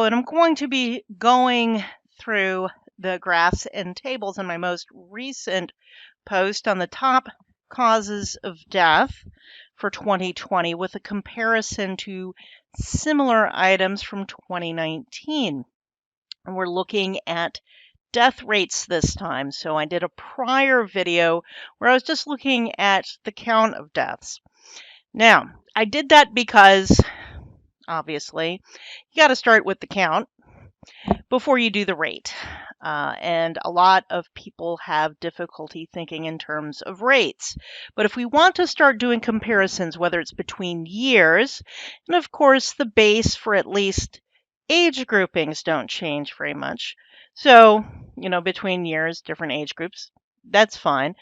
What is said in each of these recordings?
and I'm going to be going through the graphs and tables in my most recent post on the top causes of death for 2020 with a comparison to similar items from 2019. And we're looking at death rates this time. So I did a prior video where I was just looking at the count of deaths. Now, I did that because obviously you got to start with the count before you do the rate. And a lot of people have difficulty thinking in terms of rates. But if we want to start doing comparisons, whether it's between years, and of course the base for at least age groupings don't change very much. So, between years, different age groups, that's fine.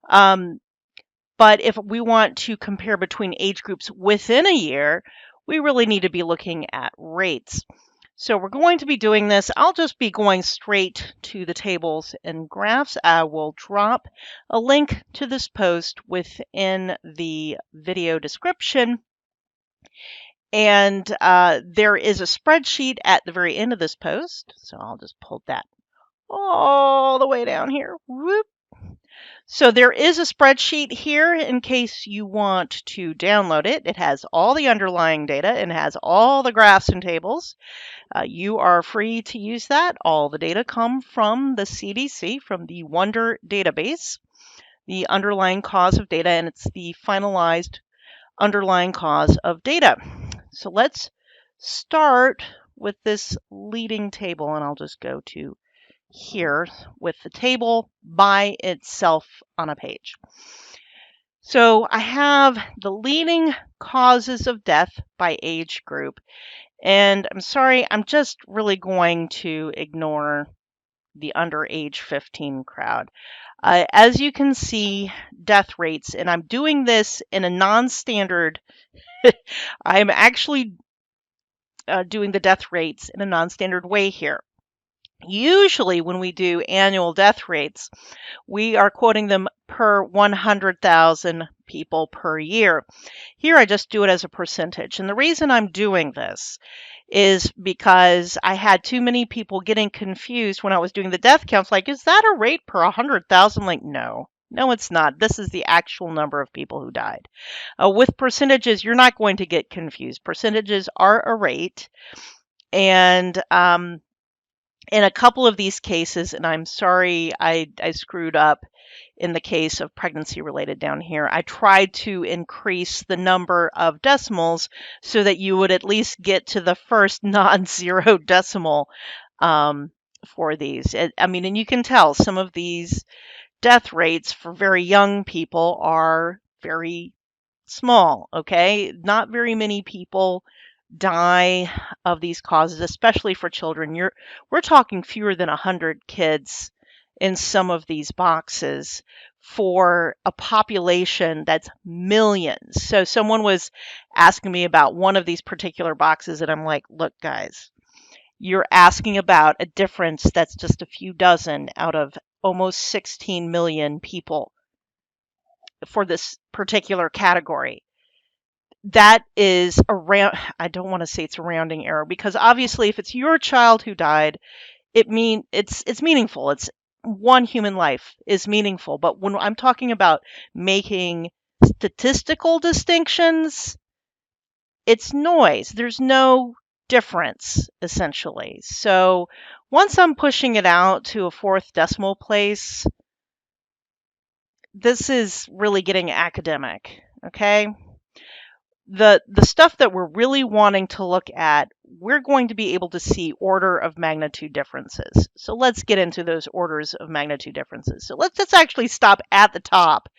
But if we want to compare between age groups within a year, we really need to be looking at rates. So we're going to be doing this. I'll just be going straight to the tables and graphs. I will drop a link to this post within the video description. And there is a spreadsheet at the very end of this post. So I'll just pull that all the way down here. Whoop. So there is a spreadsheet here in case you want to download it. It has all the underlying data and has all the graphs and tables. You are free to use that. All the data come from the CDC, from the Wonder database, the underlying cause of data, and it's the finalized underlying cause of data. So let's start with this leading table, and I'll just go to here with the table by itself on a page. So I have the leading causes of death by age group. And I'm sorry, I'm just really going to ignore the under age 15 crowd. As you can see, death rates, and I'm doing this in a non-standard, I'm actually doing the death rates in a non-standard way here. Usually when we do annual death rates, we are quoting them per 100,000 people per year. Here I just do it as a percentage. And the reason I'm doing this is because I had too many people getting confused when I was doing the death counts. Like, is that a rate per 100,000? Like, no, it's not. This is the actual number of people who died. With percentages, you're not going to get confused. Percentages are a rate. And in a couple of these cases, and I'm sorry I screwed up in the case of pregnancy-related down here, I tried to increase the number of decimals so that you would at least get to the first non-zero decimal for these. And you can tell some of these death rates for very young people are very small, okay? Not very many people die of these causes, especially for children. We're talking fewer than 100 kids in some of these boxes for a population that's millions. So someone was asking me about one of these particular boxes, and I'm like, look, guys, you're asking about a difference that's just a few dozen out of almost 16 million people for this particular category. That is around, I don't want to say it's a rounding error, because obviously if it's your child who died, it's meaningful. It's one human life is meaningful. But when I'm talking about making statistical distinctions, it's noise. There's no difference, essentially. So once I'm pushing it out to a fourth decimal place, this is really getting academic, okay? The stuff that we're really wanting to look at, we're going to be able to see order of magnitude differences. So let's get into those orders of magnitude differences. So let's actually stop at the top,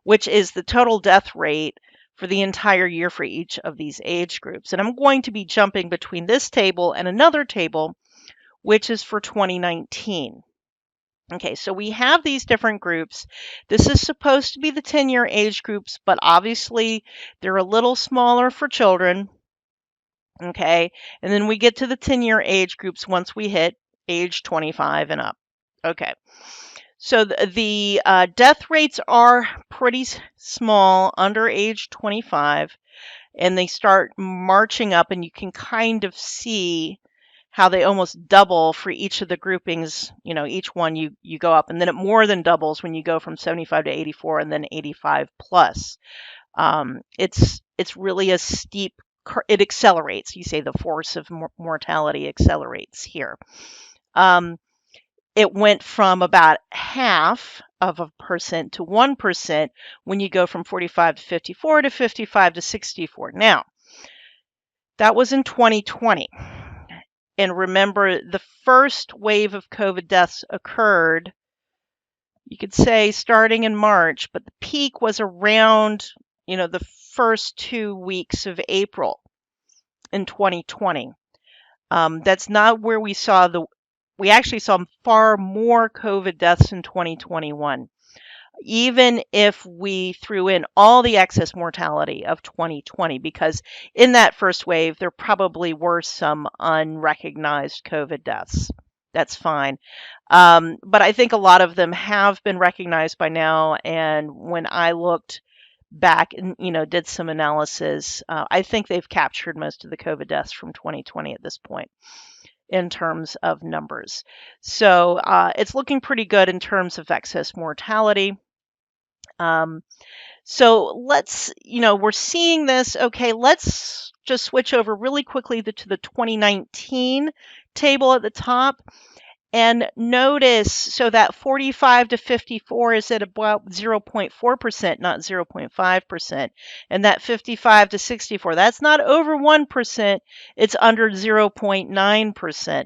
which is the total death rate for the entire year for each of these age groups. And I'm going to be jumping between this table and another table, which is for 2019. Okay, so we have these different groups. This is supposed to be the 10-year age groups, but obviously they're a little smaller for children. Okay, and then we get to the 10-year age groups once we hit age 25 and up. Okay, so the death rates are pretty small under age 25, and they start marching up, and you can kind of see how they almost double for each of the groupings. Each one you go up, and then it more than doubles when you go from 75 to 84 and then 85 plus. It's really a steep, it accelerates. You say the force of mortality accelerates here. It went from about half of a percent to 1% when you go from 45 to 54 to 55 to 64. Now, that was in 2020. And remember, the first wave of COVID deaths occurred, you could say, starting in March, but the peak was around, the first 2 weeks of April in 2020. That's not where we actually saw far more COVID deaths in 2021, even if we threw in all the excess mortality of 2020, because in that first wave, there probably were some unrecognized COVID deaths. That's fine. But I think a lot of them have been recognized by now. And when I looked back and, did some analysis, I think they've captured most of the COVID deaths from 2020 at this point in terms of numbers. So it's looking pretty good in terms of excess mortality. So we're seeing this. Okay, let's just switch over really quickly to the 2019 table at the top. And notice, so that 45 to 54 is at about 0.4%, not 0.5%. And that 55 to 64, that's not over 1%, it's under 0.9%.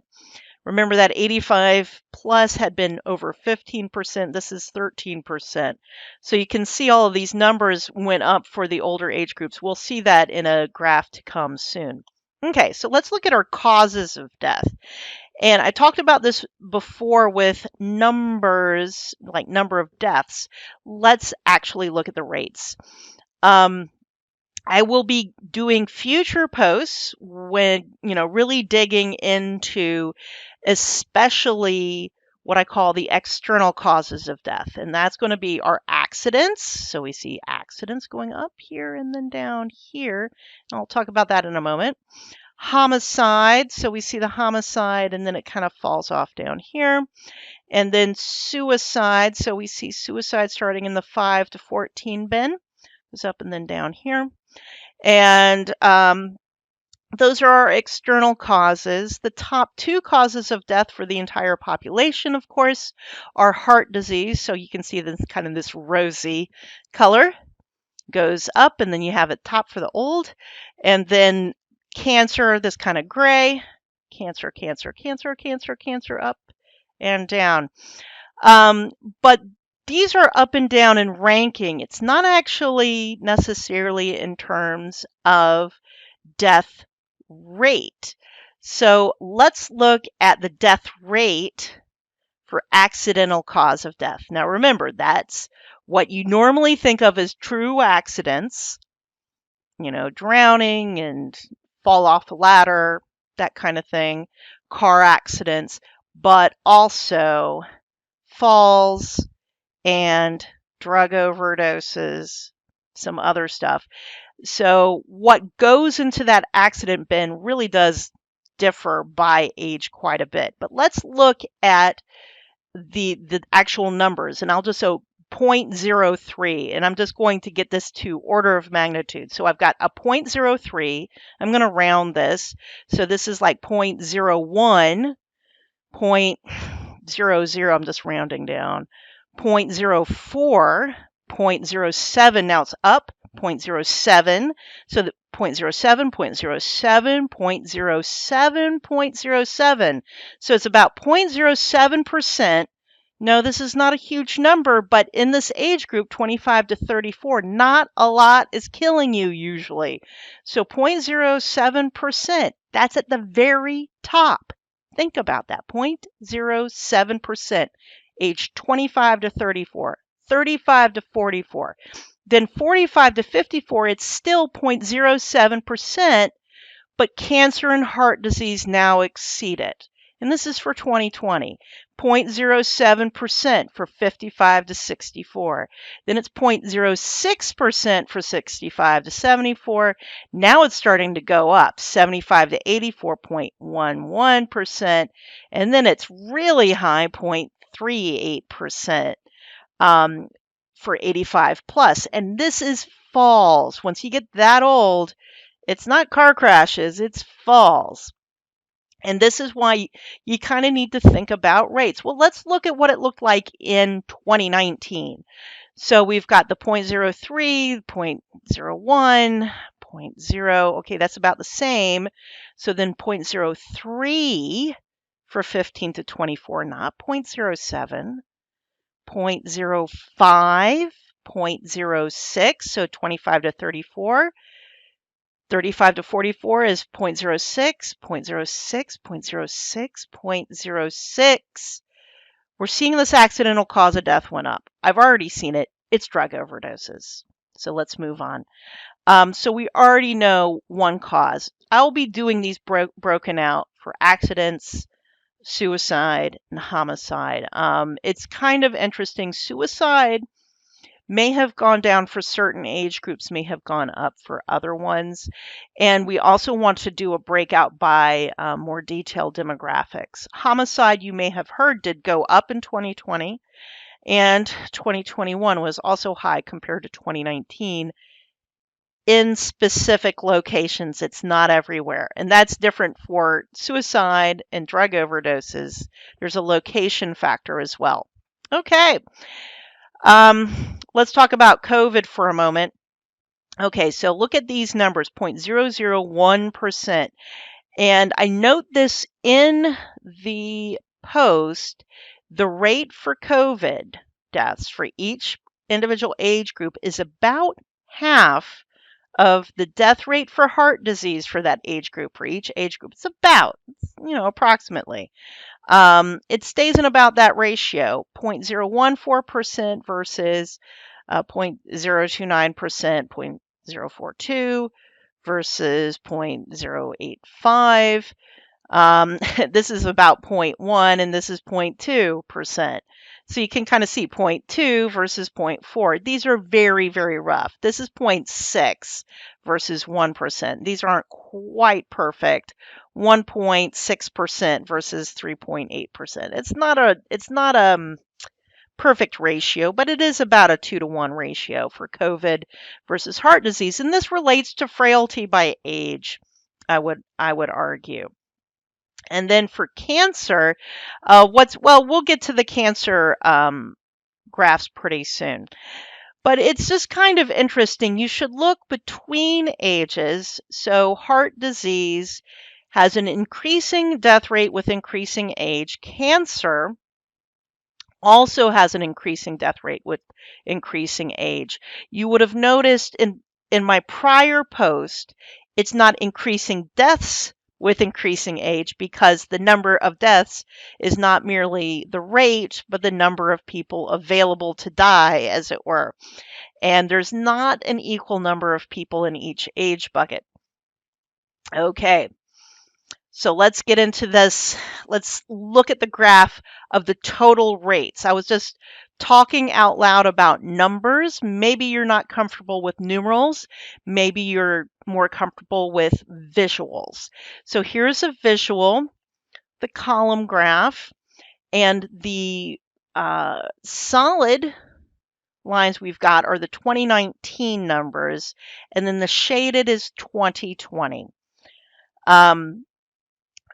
Remember that 85 plus had been over 15%. This is 13%. So you can see all of these numbers went up for the older age groups. We'll see that in a graph to come soon. Okay, so let's look at our causes of death. And I talked about this before with numbers, like number of deaths. Let's actually look at the rates. I will be doing future posts when, really digging into especially what I call the external causes of death. And that's going to be our accidents. So we see accidents going up here and then down here. And I'll talk about that in a moment. Homicide, so we see the homicide and then it kind of falls off down here. And then suicide, so we see suicide starting in the 5 to 14 bin, goes up and then down here. And those are our external causes. The top 2 causes of death for the entire population, of course, are heart disease. So you can see this kind of this rosy color goes up, and then you have it top for the old, and then cancer, this kind of gray, cancer, cancer, cancer, cancer, cancer, up and down. But these are up and down in ranking. It's not actually necessarily in terms of death rate. So let's look at the death rate for accidental cause of death. Now remember, that's what you normally think of as true accidents, drowning and fall off the ladder, that kind of thing, car accidents, but also falls and drug overdoses, some other stuff. So what goes into that accident bin really does differ by age quite a bit. But let's look at the actual numbers, and I'll just 0.03, and I'm just going to get this to order of magnitude. So I've got a 0.03. I'm going to round this. So this is like 0.01, 0.00, I'm just rounding down, 0.04, 0.07, now it's up, 0.07, so the 0.07, 0.07, 0.07, 0.07. So it's about 0.07%. No, this is not a huge number, but in this age group, 25 to 34, not a lot is killing you usually. So 0.07%, that's at the very top. Think about that, 0.07%, age 25 to 34, 35 to 44. Then 45 to 54, it's still 0.07%, but cancer and heart disease now exceed it. And this is for 2020. 0.07% for 55 to 64. Then it's 0.06% for 65 to 74. Now it's starting to go up, 75 to 84.11%. And then it's really high, 0.38%. For 85 plus. And this is falls. Once you get that old, it's not car crashes, it's falls. And this is why you kind of need to think about rates. Well, let's look at what it looked like in 2019. So we've got the 0.03, 0.01, 0.0. Okay, that's about the same. So then 0.03 for 15 to 24, not 0.07. 0.05, 0.06, so 25 to 34. 35 to 44 is 0.06, 0.06, 0.06, 0.06. We're seeing this accidental cause of death went up. I've already seen it. It's drug overdoses. So let's move on. So we already know one cause. I'll be doing these broken out for accidents, suicide, and homicide. It's kind of interesting. Suicide may have gone down for certain age groups, may have gone up for other ones. And we also want to do a breakout by more detailed demographics. Homicide, you may have heard, did go up in 2020, and 2021 was also high compared to 2019 in specific locations. It's not everywhere. And that's different for suicide and drug overdoses. There's a location factor as well. Okay. Let's talk about COVID for a moment. Okay, so look at these numbers, 0.001%. And I note this in the post, the rate for COVID deaths for each individual age group is about half of the death rate for heart disease for that age group, for each age group. It's about, approximately. It stays in about that ratio, 0.014% versus 0.029%, 0.042 versus 0.085. This is about 0.1 and this is 0.2%. So you can kind of see 0.2 versus 0.4. These are very, very rough. This is 0.6 versus 1%. These aren't quite perfect. 1.6% versus 3.8%. It's not a perfect ratio, but it is about a 2-to-1 ratio for COVID versus heart disease. And this relates to frailty by age, I would argue. And then for cancer, we'll get to the cancer graphs pretty soon. But it's just kind of interesting. You should look between ages. So heart disease has an increasing death rate with increasing age. Cancer also has an increasing death rate with increasing age. You would have noticed in my prior post, it's not increasing deaths with increasing age because the number of deaths is not merely the rate, but the number of people available to die, as it were. And there's not an equal number of people in each age bucket. Okay, so let's get into this. Let's look at the graph of the total rates. I was just talking out loud about numbers. Maybe you're not comfortable with numerals. Maybe you're more comfortable with visuals. So here's a visual, the column graph, and the solid lines we've got are the 2019 numbers, and then the shaded is 2020.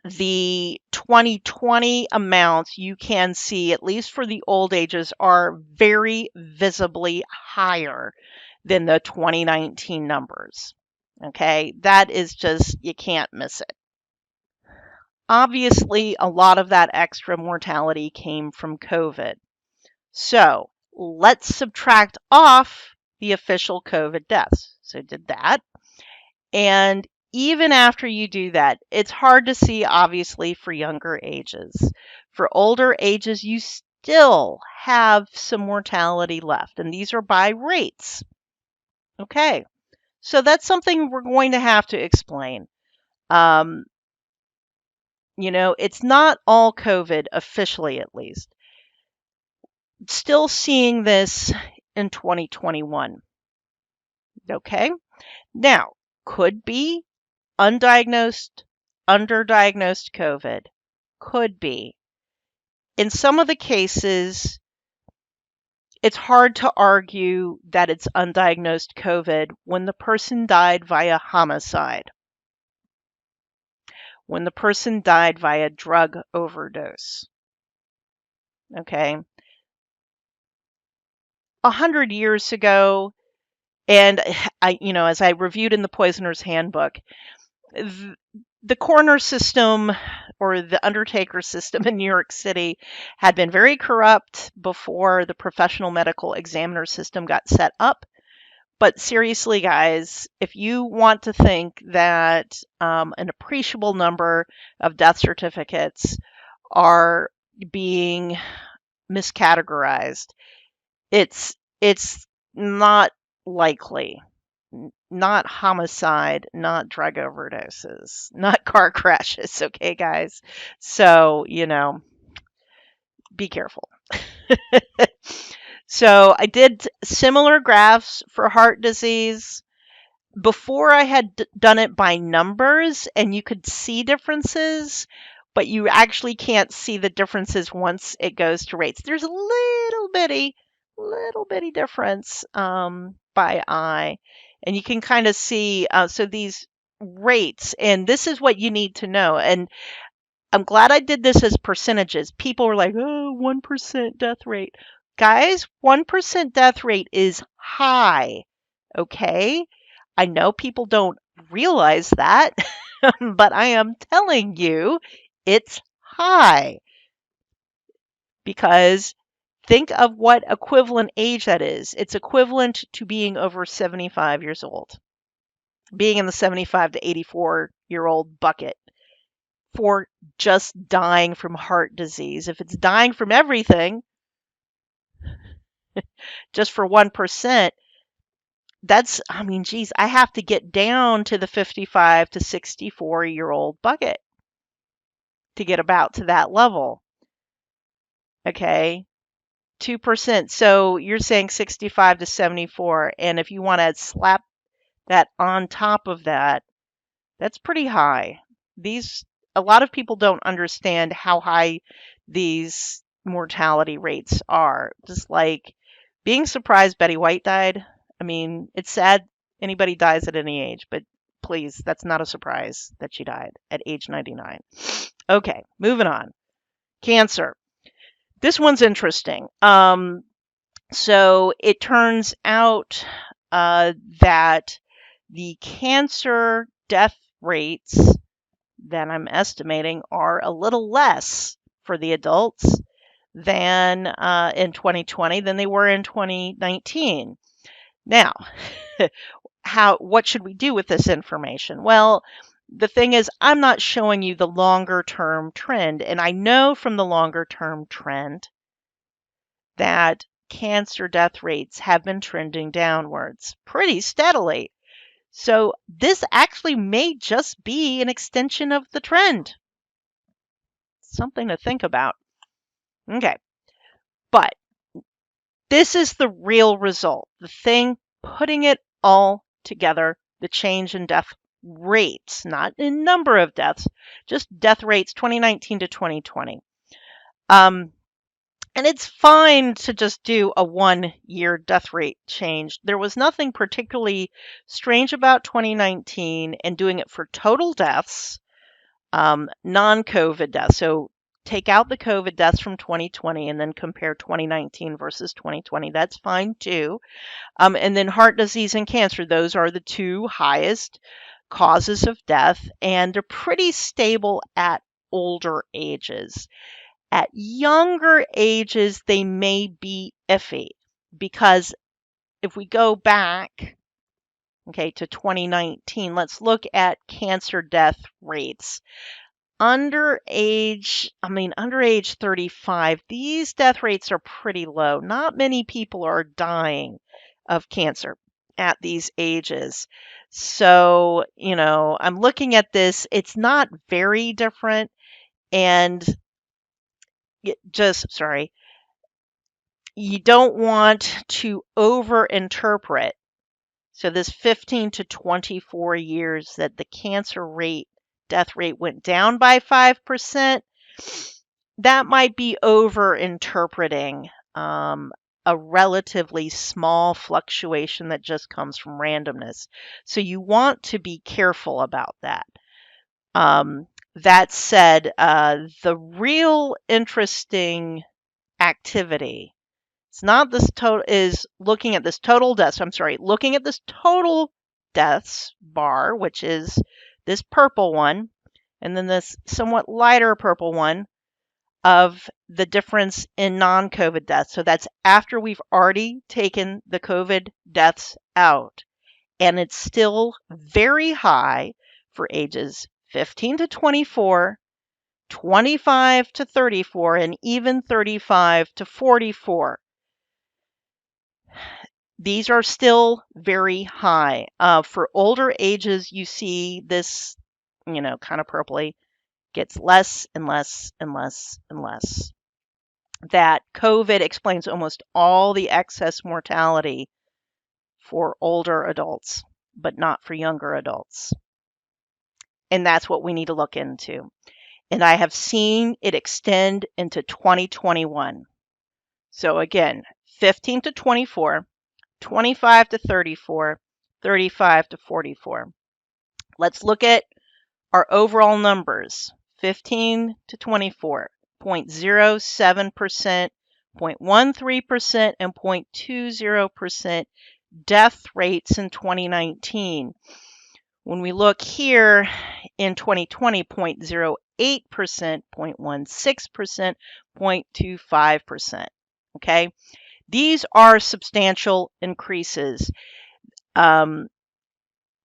The 2020 amounts you can see, at least for the old ages, are very visibly higher than the 2019 numbers. Okay, that is just, you can't miss it. Obviously, a lot of that extra mortality came from COVID. So let's subtract off the official COVID deaths. So did that. And even after you do that, it's hard to see, obviously, for younger ages. For older ages, you still have some mortality left, and these are by rates. Okay, so that's something we're going to have to explain. It's not all COVID, officially at least. Still seeing this in 2021. Okay. Now, could be undiagnosed, underdiagnosed COVID. Could be. In some of the cases, it's hard to argue that it's undiagnosed COVID when the person died via homicide, when the person died via drug overdose. Okay. 100 years ago, and as I reviewed in the Poisoner's Handbook, the coroner system or the undertaker system in New York City had been very corrupt before the professional medical examiner system got set up. But seriously, guys, if you want to think that an appreciable number of death certificates are being miscategorized, it's not likely. Not homicide, not drug overdoses, not car crashes, okay, guys? So, be careful. So, I did similar graphs for heart disease. Before I had done it by numbers, and you could see differences, but you actually can't see the differences once it goes to rates. There's a little bitty difference by eye, and you can kind of see. So these rates, and this is what you need to know. And I'm glad I did this as percentages. People were like, "Oh, 1% death rate." Guys, 1% death rate is high. Okay? I know people don't realize that, but I am telling you it's high because think of what equivalent age that is. It's equivalent to being over 75 years old, being in the 75 to 84-year-old bucket for just dying from heart disease. If it's dying from everything, just for 1%, geez, I have to get down to the 55 to 64-year-old bucket to get about to that level. Okay. 2%. So you're saying 65 to 74. And if you want to slap that on top of that, that's pretty high. A lot of people don't understand how high these mortality rates are. Just like being surprised Betty White died. It's sad anybody dies at any age, but please, that's not a surprise that she died at age 99. Okay, moving on. Cancer. This one's interesting. So it turns out that the cancer death rates that I'm estimating are a little less for the adults than in 2020 than they were in 2019. Now, what should we do with this information? Well, the thing is, I'm not showing you the longer term trend, and I know from the longer term trend that cancer death rates have been trending downwards pretty steadily. So this actually may just be an extension of the trend. Something to think about. Okay. But this is the real result. The thing putting it all together, the change in death rates, not in number of deaths, just death rates 2019 to 2020. And it's fine to just do a 1-year death rate change. There was nothing particularly strange about 2019 and doing it for total deaths, non-COVID deaths. So take out the COVID deaths from 2020 and then compare 2019 versus 2020. That's fine too. And then heart disease and cancer, those are the two highest causes of death, and they're pretty stable at older ages. At younger ages, they may be iffy because if we go back, okay, to 2019, let's look at cancer death rates. Under age 35, these death rates are pretty low. Not many people are dying of cancer at these ages. So, I'm looking at this. It's not very different. And sorry, you don't want to overinterpret. So this 15 to 24 years that the cancer rate, death rate went down by 5%, that might be over interpreting a relatively small fluctuation that just comes from randomness. So you want to be careful about that. That said, the real interesting activity, it's not this total, is looking at this total deaths. I'm sorry, looking at this total deaths bar, which is this purple one, and then this somewhat lighter purple one of the difference in non-COVID deaths. So that's after we've already taken the COVID deaths out. And it's still very high for ages 15 to 24, 25 to 34, and even 35 to 44. These are still very high. For older ages, you see this, kind of purpley, gets less and less and less and less. That COVID explains almost all the excess mortality for older adults, but not for younger adults. And that's what we need to look into. And I have seen it extend into 2021. So again, 15 to 24, 25 to 34, 35 to 44. Let's look at our overall numbers. 15 to 24, 0.07%, 0.13%, and 0.20% death rates in 2019. When we look here in 2020, 0.08%, 0.16%, 0.25%. Okay, these are substantial increases.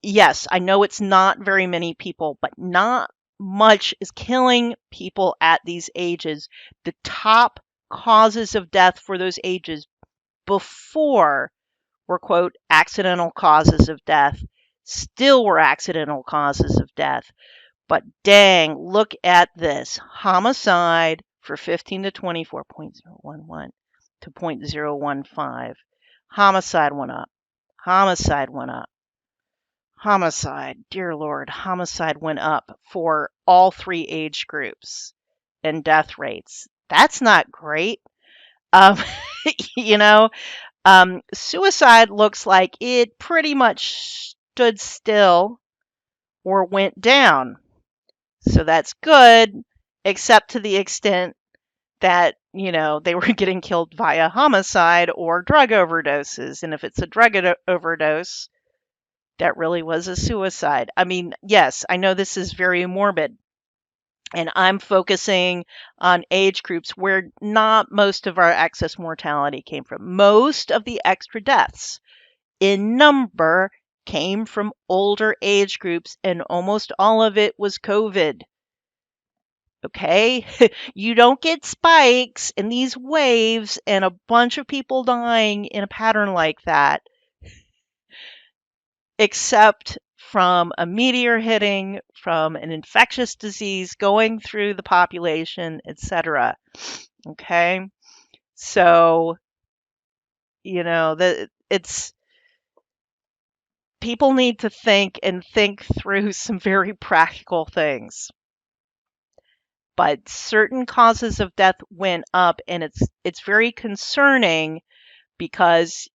Yes, I know it's not very many people, but not much is killing people at these ages. The top causes of death for those ages before were, quote, accidental causes of death, still were accidental causes of death. But dang, look at this. Homicide for 15 to 24, 0.011 to 0.015. Homicide went up. Homicide went up. Homicide, dear Lord, homicide went up for all three age groups and death rates. That's not great. Um, you know, suicide looks like it pretty much stood still or went down. So that's good, except to the extent that, they were getting killed via homicide or drug overdoses. And if it's a drug overdose, that really was a suicide. I mean, yes, I know this is very morbid, and I'm focusing on age groups where not most of our excess mortality came from. Most of the extra deaths in number came from older age groups, and almost all of it was COVID. Okay? You don't get spikes and these waves and a bunch of people dying in a pattern like that, except from a meteor hitting, from an infectious disease going through the population, etc. Okay? So, it's people need to think through some very practical things. But certain causes of death went up, and it's very concerning because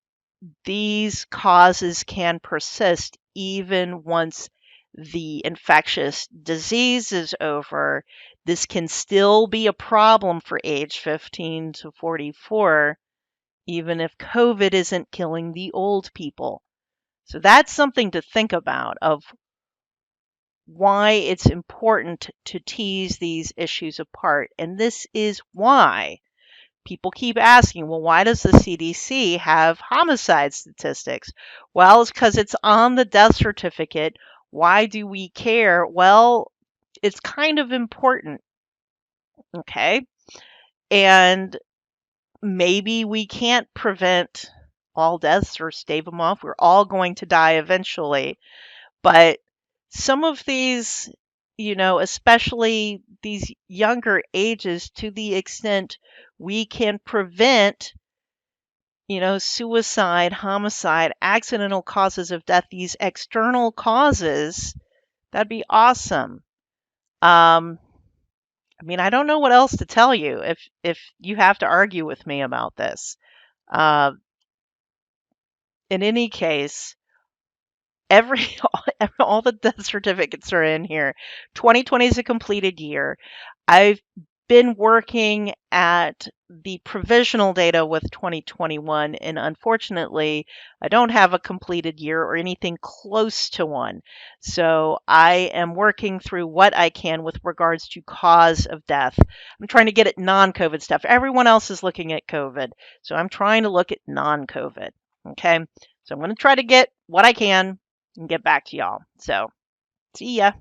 these causes can persist even once the infectious disease is over. This can still be a problem for age 15 to 44, even if COVID isn't killing the old people. So that's something to think about, of why it's important to tease these issues apart. And this is why people keep asking, well, why does the CDC have homicide statistics? Well, it's because it's on the death certificate. Why do we care? Well, it's kind of important. Okay. And maybe we can't prevent all deaths or stave them off. We're all going to die eventually. But some of these especially these younger ages, to the extent we can prevent, suicide, homicide, accidental causes of death, these external causes, that'd be awesome. Um, I mean, I don't know what else to tell you if you have to argue with me about this. Uh, in any case, every all the death certificates are in here. 2020 is a completed year. I've been working at the provisional data with 2021, and unfortunately, I don't have a completed year or anything close to one. So I am working through what I can with regards to cause of death. I'm trying to get at non-COVID stuff. Everyone else is looking at COVID, so I'm trying to look at non-COVID. Okay, so I'm going to try to get what I can and get back to y'all. So see ya.